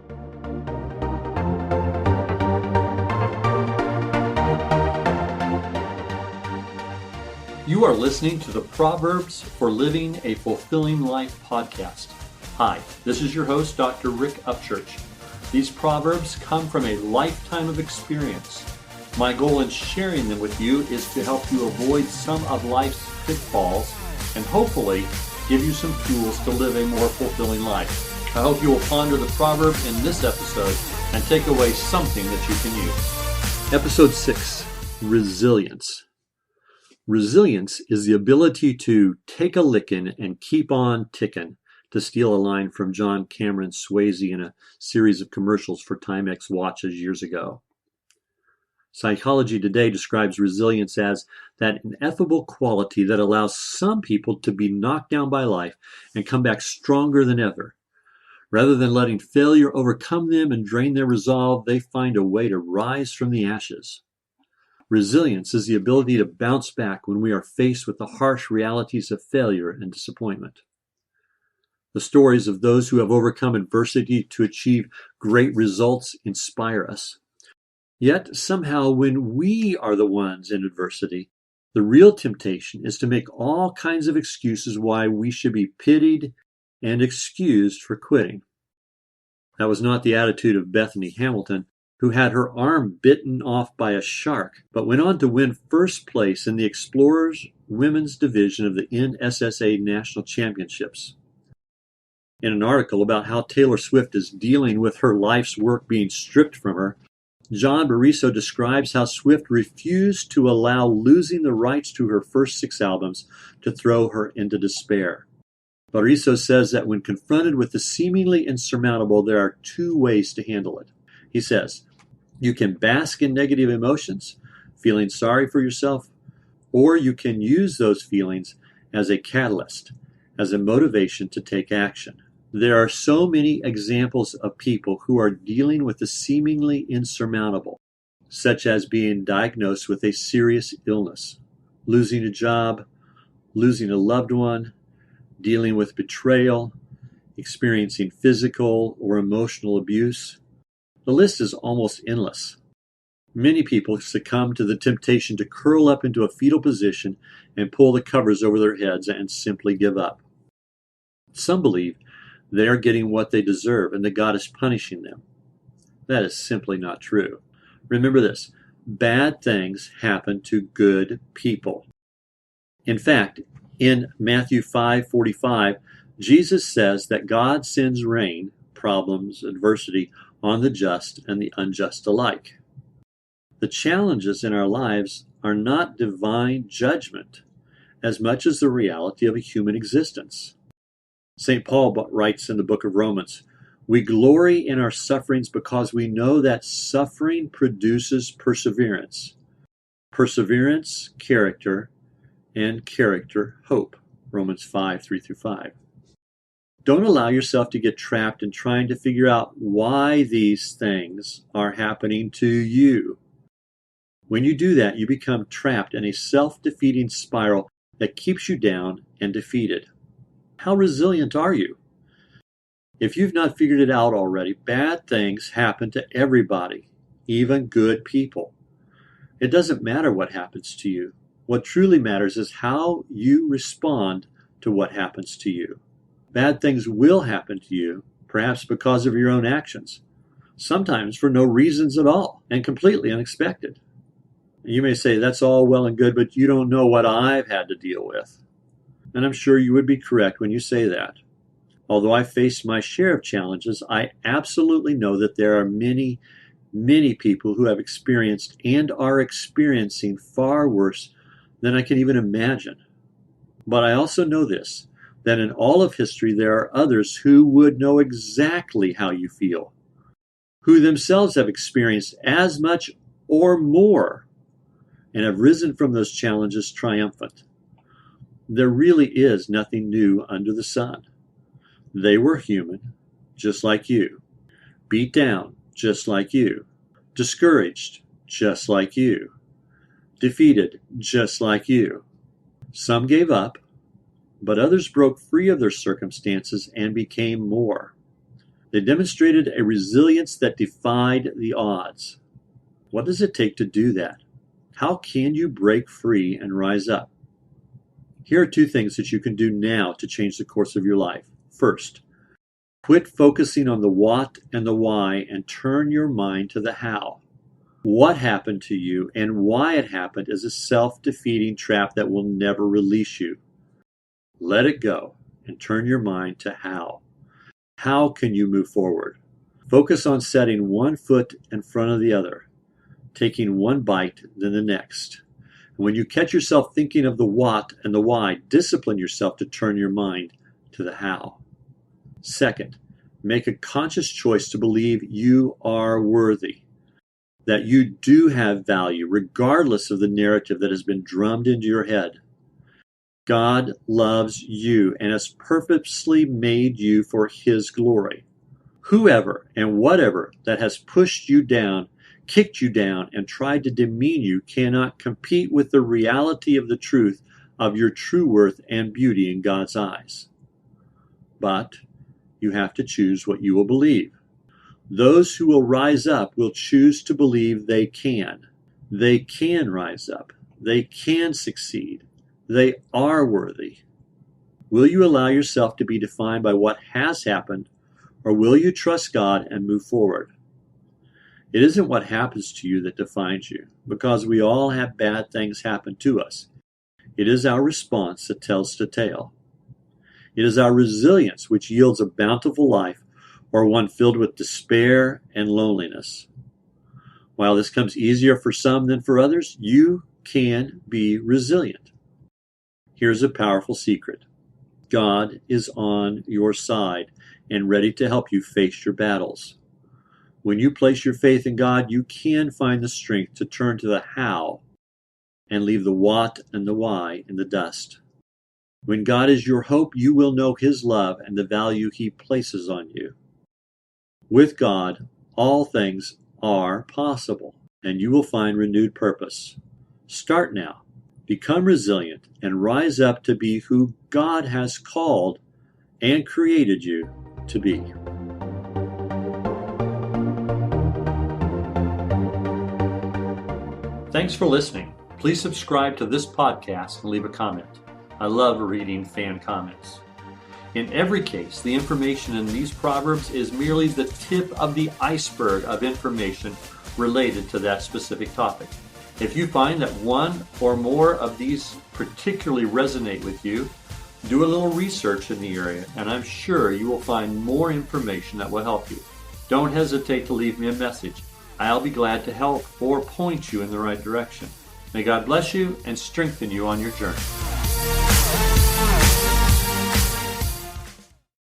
You are listening to the Proverbs for Living a Fulfilling Life podcast. Hi, this is your host, Dr. Rick Upchurch. These Proverbs come from a lifetime of experience. My goal in sharing them with you is to help you avoid some of life's pitfalls and hopefully give you some tools to live a more fulfilling life. I hope you will ponder the proverb in this episode and take away something that you can use. Episode 6, Resilience. Resilience is the ability to take a lickin' and keep on tickin', to steal a line from John Cameron Swayze in a series of commercials for Timex watches years ago. Psychology Today describes resilience as that ineffable quality that allows some people to be knocked down by life and come back stronger than ever. Rather than letting failure overcome them and drain their resolve, they find a way to rise from the ashes. Resilience is the ability to bounce back when we are faced with the harsh realities of failure and disappointment. The stories of those who have overcome adversity to achieve great results inspire us. Yet, somehow, when we are the ones in adversity, the real temptation is to make all kinds of excuses why we should be pitied and excused for quitting. That was not the attitude of Bethany Hamilton, who had her arm bitten off by a shark, but went on to win first place in the Explorers Women's Division of the NSSA National Championships. In an article about how Taylor Swift is dealing with her life's work being stripped from her, John Cameron describes how Swift refused to allow losing the rights to her first 6 albums to throw her into despair. Cameron says that when confronted with the seemingly insurmountable, there are 2 ways to handle it. He says, you can bask in negative emotions, feeling sorry for yourself, or you can use those feelings as a catalyst, as a motivation to take action. There are so many examples of people who are dealing with the seemingly insurmountable, such as being diagnosed with a serious illness, losing a job, losing a loved one, dealing with betrayal, experiencing physical or emotional abuse. The list is almost endless. Many people succumb to the temptation to curl up into a fetal position and pull the covers over their heads and simply give up. Some believe they are getting what they deserve and that God is punishing them. That is simply not true. Remember this, bad things happen to good people. In fact, in Matthew 5:45, Jesus says that God sends rain, problems, adversity, on the just and the unjust alike. The challenges in our lives are not divine judgment as much as the reality of a human existence. St. Paul writes in the book of Romans, we glory in our sufferings because we know that suffering produces perseverance. Perseverance, character, and character, hope. Romans 5:3-5. Don't allow yourself to get trapped in trying to figure out why these things are happening to you. When you do that, you become trapped in a self-defeating spiral that keeps you down and defeated. How resilient are you? If you've not figured it out already, bad things happen to everybody, even good people. It doesn't matter what happens to you. What truly matters is how you respond to what happens to you. Bad things will happen to you, perhaps because of your own actions, sometimes for no reasons at all, and completely unexpected. You may say, that's all well and good, but you don't know what I've had to deal with. And I'm sure you would be correct when you say that. Although I faced my share of challenges, I absolutely know that there are many, many people who have experienced and are experiencing far worse than I can even imagine. But I also know this, that in all of history there are others who would know exactly how you feel, who themselves have experienced as much or more and have risen from those challenges triumphant. There really is nothing new under the sun. They were human, just like you, beat down, just like you, discouraged, just like you, defeated, just like you. Some gave up, but others broke free of their circumstances and became more. They demonstrated a resilience that defied the odds. What does it take to do that? How can you break free and rise up? Here are 2 things that you can do now to change the course of your life. First, quit focusing on the what and the why and turn your mind to the how. What happened to you and why it happened is a self-defeating trap that will never release you. Let it go and turn your mind to how. How can you move forward? Focus on setting one foot in front of the other, taking one bite, then the next. When you catch yourself thinking of the what and the why, discipline yourself to turn your mind to the how. Second, make a conscious choice to believe you are worthy, that you do have value, regardless of the narrative that has been drummed into your head. God loves you and has purposely made you for His glory. Whoever and whatever that has pushed you down, kicked you down, and tried to demean you cannot compete with the reality of the truth of your true worth and beauty in God's eyes. But you have to choose what you will believe. Those who will rise up will choose to believe they can. They can rise up. They can succeed. They are worthy. Will you allow yourself to be defined by what has happened, or will you trust God and move forward? It isn't what happens to you that defines you, because we all have bad things happen to us. It is our response that tells the tale. It is our resilience which yields a bountiful life, or one filled with despair and loneliness. While this comes easier for some than for others, you can be resilient. Here's a powerful secret. God is on your side and ready to help you face your battles. When you place your faith in God, you can find the strength to turn to the how and leave the what and the why in the dust. When God is your hope, you will know His love and the value He places on you. With God, all things are possible, and you will find renewed purpose. Start now. Become resilient and rise up to be who God has called and created you to be. Thanks for listening. Please subscribe to this podcast and leave a comment. I love reading fan comments. In every case, the information in these proverbs is merely the tip of the iceberg of information related to that specific topic. If you find that one or more of these particularly resonate with you, do a little research in the area, and I'm sure you will find more information that will help you. Don't hesitate to leave me a message. I'll be glad to help or point you in the right direction. May God bless you and strengthen you on your journey.